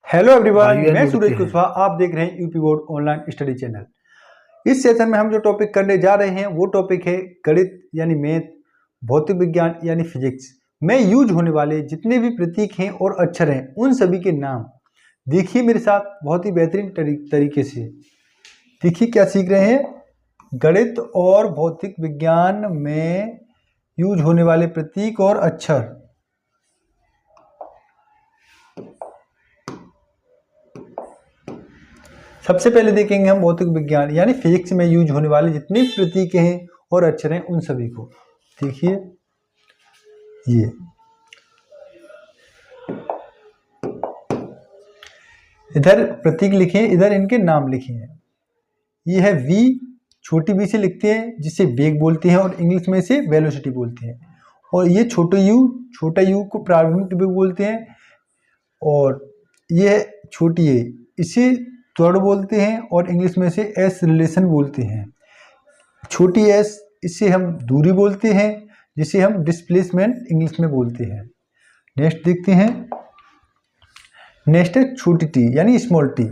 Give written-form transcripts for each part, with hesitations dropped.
Hello everyone, भाइयों मैं जुड़ते सूरज हैं। कुशवाहा। आप देख रहे हैं UP board online study channel. इस सेशन में हम जो टॉपिक करने जा रहे हैं वो टॉपिक है गणित यानी मैथ, भौतिक विज्ञान यानी फिजिक्स में यूज होने वाले जितने भी प्रतीक हैं और अक्षर हैं उन सभी के नाम। देखिए मेरे साथ बहुत ही बेहतरीन तरीके से। देखिए क्या सीख रहे हैं, गणित और भौतिक विज्ञान में यूज होने वाले प्रतीक और अक्षर। सबसे पहले देखेंगे हम भौतिक विज्ञान यानी फिजिक्स में यूज होने वाले जितने प्रतीक हैं और अक्षर हैं उन सभी को। देखिए ये इधर प्रतीक लिखे हैं, इधर इनके नाम लिखे हैं। ये है v, छोटी v से लिखते हैं जिसे वेग बोलते हैं और इंग्लिश में इसे वेलोसिटी बोलते हैं। और ये छोटा u को प्रारंभिक वेग बोलते हैं। और ये छोटी a इसे त्वरण बोलते हैं और इंग्लिश में इसे एस रिलेशन बोलते हैं। छोटी s इसे हम दूरी बोलते हैं जिसे हम डिस्प्लेसमेंट इंग्लिश में बोलते हैं। नेक्स्ट देखते हैं। नेक्स्ट है छोटी टी यानी स्मॉल टी,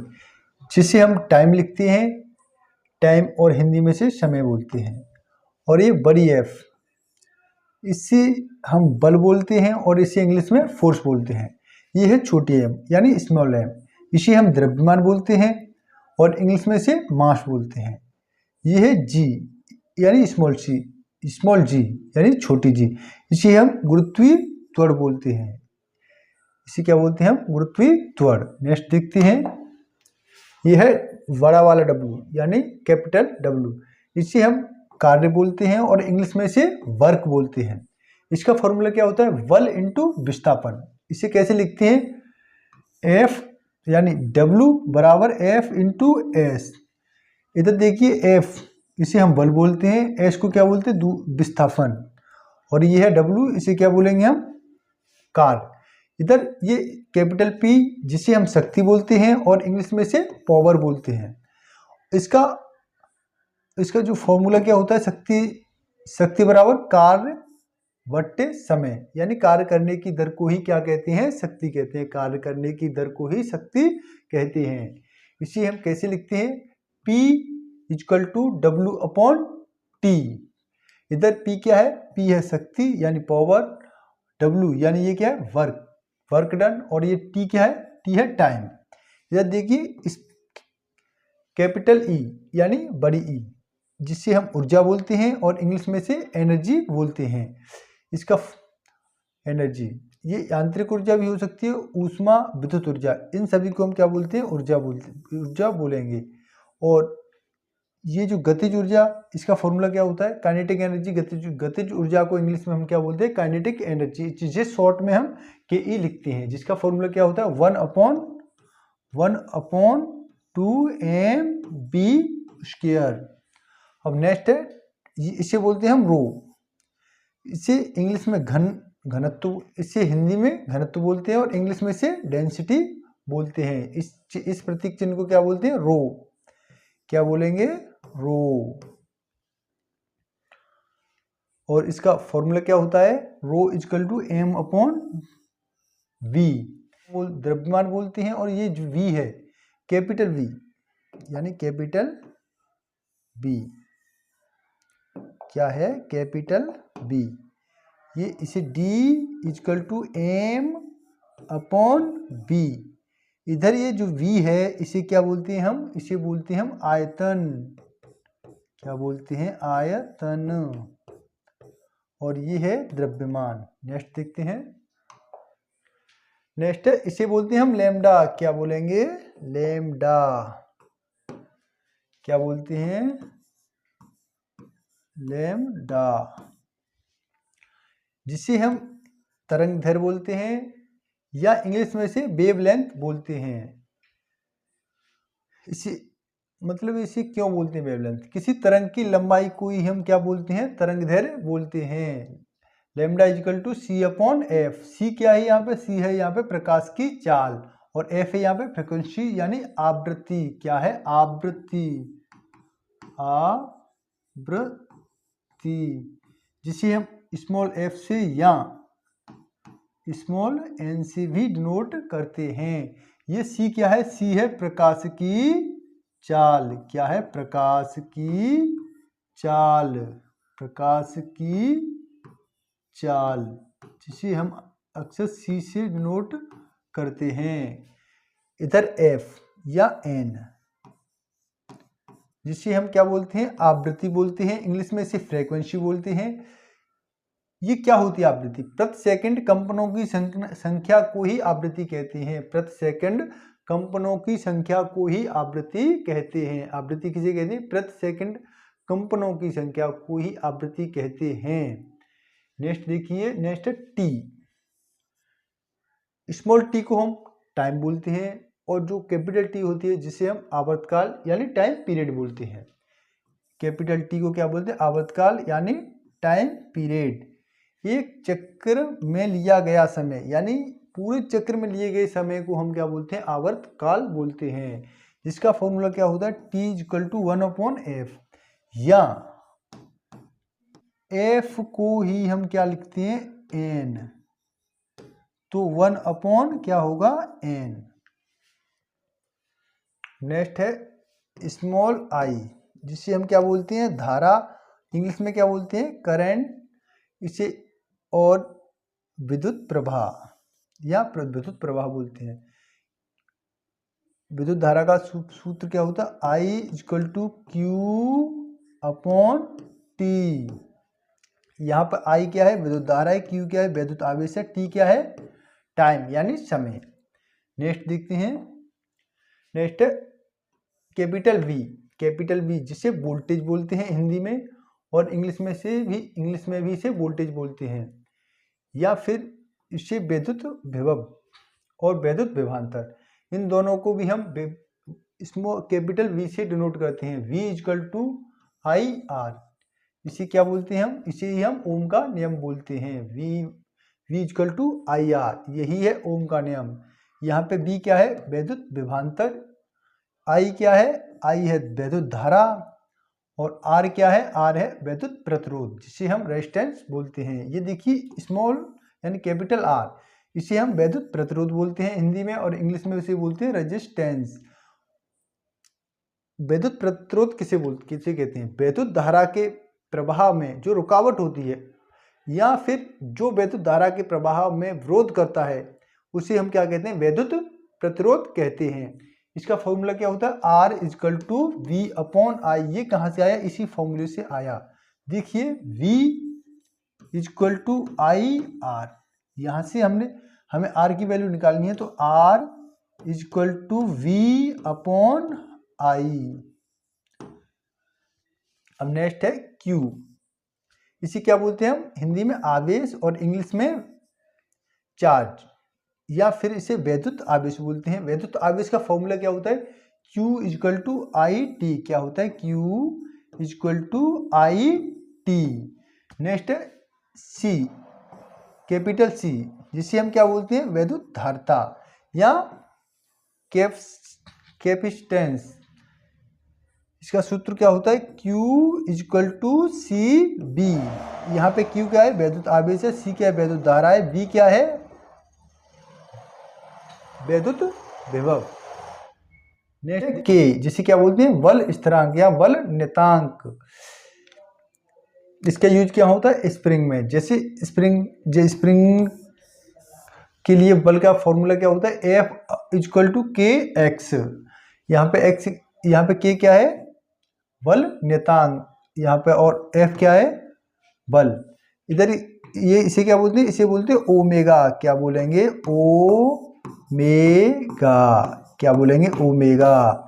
जिसे हम टाइम लिखते हैं, टाइम और हिंदी में से समय बोलते हैं। और ये बड़ी एफ, इसे हम बल बोलते हैं और इसे इंग्लिश में फोर्स बोलते हैं। ये है छोटी एम यानी स्मॉल एम, इसे हम द्रव्यमान बोलते हैं और इंग्लिश में इसे मास बोलते हैं। ये है जी यानी स्मॉल जी यानी छोटी जी, इसे हम गुरुत्वीय त्वरण बोलते हैं। इसे क्या बोलते हैं हम? गुरुत्वीय त्वरण। नेक्स्ट देखते हैं। यह है बड़ा वाला W यानी कैपिटल W, इसे हम कार्य बोलते हैं और इंग्लिश में इसे वर्क बोलते हैं। इसका फॉर्मूला क्या होता है? बल इंटू विस्थापन। इसे कैसे लिखते हैं? F यानी W बराबर F इंटू एस। इधर देखिए F, इसे हम बल बोलते हैं, S को क्या बोलते हैं? विस्थापन। और ये है W, इसे क्या बोलेंगे हम? कार्य। इधर ये कैपिटल P जिसे हम शक्ति बोलते हैं और इंग्लिश में से पावर बोलते हैं। इसका जो फॉर्मूला क्या होता है? शक्ति बराबर कार्य बट्टे समय, यानी कार्य करने की दर को ही क्या कहते हैं? शक्ति कहते हैं। कार्य करने की दर को ही शक्ति कहते हैं। इसे हम कैसे लिखते हैं? P equal to W upon T। इधर P क्या है? P है शक्ति यानी पावर, W यानी ये क्या है? वर्क डन, और ये T क्या है? T है टाइम। इधर देखिए इस कैपिटल E यानी बड़ी E, जिसे हम ऊर्जा बोलते हैं और इंग्लिश में से एनर्जी बोलते हैं। इसका एनर्जी, ये यांत्रिक ऊर्जा भी हो सकती है, ऊष्मा, विद्युत ऊर्जा, इन सभी को हम क्या बोलते हैं? ऊर्जा बोलेंगे। और ये जो गतिज ऊर्जा, इसका फॉर्मूला क्या होता है? Kinetic energy. गतिज ऊर्जा को इंग्लिश में हम क्या बोलते हैं? Kinetic energy. जिसे शॉर्ट में हम KE लिखते हैं, जिसका फॉर्मूला क्या होता है? 1/2mv²। अब नेक्स्ट है, इसे बोलते हैं हम रो। इसे इंग्लिश में घनत्व, इसे हिंदी में घनत्व बोलते हैं और इंग्लिश में इसे डेंसिटी बोलते हैं। इस प्रतीक चिन्ह को क्या बोलते हैं? रो। क्या बोलेंगे? रो। और इसका फॉर्मूला क्या होता है? Rho equal to m upon v। द्रव्यमान बोलते हैं। और ये जो v है, कैपिटल V यानी कैपिटल B। क्या है? Capital B। ये इसे D equal to m upon v। इधर ये जो v है, इसे क्या बोलते हैं हम? इसे बोलते हैं हम आयतन। क्या बोलते हैं? आयतन। और ये है द्रव्यमान। नेक्स्ट देखते हैं। नेक्स्ट है, इसे बोलते हैं हम लैम्डा। क्या बोलेंगे? लैम्डा। क्या बोलते हैं? लैम्डा, जिसे हम तरंगदैर्घ्य बोलते हैं या इंग्लिश में से वेवलेंथ बोलते हैं। इसे क्यों बोलते हैं वेवलेंथ? किसी तरंग की लंबाई को ही हम क्या बोलते हैं? तरंगदैर्घ्य बोलते हैं। Lambda equal to C upon F। C क्या है यहाँ पे? C है यहाँ पे प्रकाश की चाल, और F है यहाँ पे फ्रिक्वेंसी यानी आवृत्ति। क्या है? आवृत्ति। जिसे हम स्मॉल f से या स्मॉल n से भी डिनोट करते हैं। ये सी क्या है, सी है प्रकाश की चाल। क्या है, प्रकाश की चाल, प्रकाश की चाल, जिसे हम अक्सर सी से डिनोट करते हैं। इधर एफ या एन, जिसे हम क्या बोलते हैं, आवृत्ति बोलते हैं, इंग्लिश में इसे फ्रीक्वेंसी बोलते हैं। ये क्या होती है आवृत्ति, प्रति सेकंड कंपनों की संख्या को ही आवृत्ति कहते हैं। प्रति सेकंड कंपनों की संख्या को ही आवृत्ति कहते हैं। आवृत्ति किसे कहते हैं, प्रति सेकंड कंपनों की संख्या को ही आवृत्ति कहते हैं। नेक्स्ट देखिए, नेक्स्ट है टी। स्मॉल टी को हम टाइम बोलते हैं, और जो कैपिटल टी होती है जिसे हम आवर्तकाल यानी टाइम पीरियड बोलते हैं। कैपिटल टी को क्या बोलते हैं, आवर्तकाल यानी टाइम पीरियड। एक चक्र में लिया गया समय, यानी पूरे चक्र में लिए गए समय को हम क्या बोलते हैं, आवर्तकाल बोलते हैं। जिसका फॉर्मूला क्या होता है, टी इक्वल टू 1/f, या f को ही हम क्या लिखते हैं, n, तो 1/ क्या होगा, n। नेक्स्ट है स्मॉल आई, जिसे हम क्या बोलते हैं, धारा, इंग्लिश में क्या बोलते हैं, करंट, इसे और विद्युत प्रवाह या विद्युत प्रवाह बोलते हैं। विद्युत धारा का सूत्र क्या होता है, I equal to Q upon T. यहाँ पर आई क्या है, विद्युत धारा है, क्यू क्या है, विद्युत आवेश है, टी क्या है, टाइम यानी समय। नेक्स्ट देखते हैं, next capital V. Capital V जिसे वोल्टेज बोलते हैं हिंदी में, और इंग्लिश में भी इसे वोल्टेज बोलते हैं, या फिर इसे विद्युत विभव और विद्युत विभवांतर, इन दोनों को भी हम स्मॉल कैपिटल वी से डिनोट करते हैं। V equal to I R, इसे क्या बोलते हैं हम, इसे ही हम ओम का नियम बोलते हैं। V equal to I R, यही है ओम का नियम। यहाँ पे वी क्या है, विद्युत विभवांतर, आई क्या है, आई है विद्युत धारा, और आर क्या है, आर है विद्युत प्रतिरोध, जिसे हम रेजिस्टेंस बोलते हैं। ये देखिए स्मॉल यानी कैपिटल आर, इसे हम विद्युत प्रतिरोध बोलते हैं हिंदी में, और इंग्लिश में इसे बोलते हैं रेजिस्टेंस। विद्युत प्रतिरोध किसे कहते हैं, विद्युत धारा के प्रवाह में जो रुकावट होती है, या फिर जो विद्युत धारा के प्रवाह में विरोध करता है, उसे हम क्या कहते हैं, विद्युत प्रतिरोध कहते हैं। इसका फॉर्मूला क्या होता है, R equal to V upon I. ये कहाँ से आया, इसी फॉर्मूले से आया। देखिए v equal to I R, यहाँ से हमें r की वैल्यू निकालनी है, तो r equal to V upon I. अब नेक्स्ट है q, इसे क्या बोलते हैं हम हिंदी में, आवेश, और इंग्लिश में चार्ज, या फिर इसे वैद्युत आवेश बोलते हैं। वैद्युत आवेश का फॉर्मूला क्या होता है, Q equal to I T. क्या होता है, Q equal to I T. Next है C, कैपिटल C, जिसे हम क्या बोलते हैं, वैद्युत धारिता या कैपेसिटेंस। इसका सूत्र क्या होता है, Q equal to C B. यहाँ पे Q क्या है, वैद्युत आवेश है, C क्या है, वैद्युत धारा है, B क्या है, विद्युत विभव। नेक्स्ट के, जिसे क्या बोलते हैं, बल स्थिरांक या बल नियतांक। इसका यूज क्या होता है, स्प्रिंग में। जैसे स्प्रिंग के लिए बल का फॉर्मूला क्या होता है, F इक्वल टू के एक्स। यहाँ पे के क्या है, बल नियतांक, यहाँ पे, और F क्या है, बल। इधर ये इसे क्या बोलते हैं, इसे बोलते हैं ओमेगा। क्या बोलेंगे, ओमेगा। क्या बोलेंगे, ओमेगा।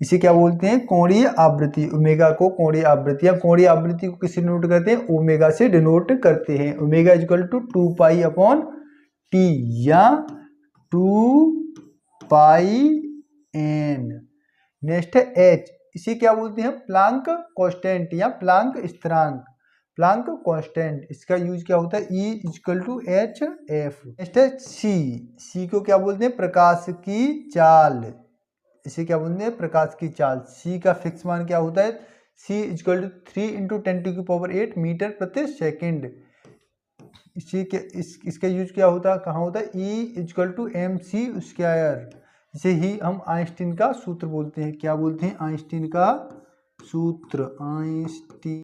इसे क्या बोलते हैं, कोणीय आवृत्ति। ओमेगा को कोणीय आवृत्ति, या कोणीय आवृत्ति को किससे डिनोट करते हैं, ओमेगा से डिनोट करते हैं। Omega equal to 2 pi upon T या 2 पाई एन। नेक्स्ट है एच, इसे क्या बोलते हैं, प्लांक कांस्टेंट या प्लांक स्थिरांक, प्लांक कांस्टेंट। इसका यूज क्या होता है, E equal to H F. Next है सी को क्या बोलते हैं, प्रकाश की चाल। इसे क्या बोलते हैं, प्रकाश की चाल। C का फिक्स मान क्या होता है, C इक्वल टू 3 × 10⁸ मीटर प्रति सेकेंड। इसका यूज क्या होता है, कहाँ होता है, E इक्वल टू MC²। जिसे ही हम आइंस्टीन का सूत्र बोलते हैं। क्या बोलते हैं? आइंस्टीन का सूत्र। आइंस्टीन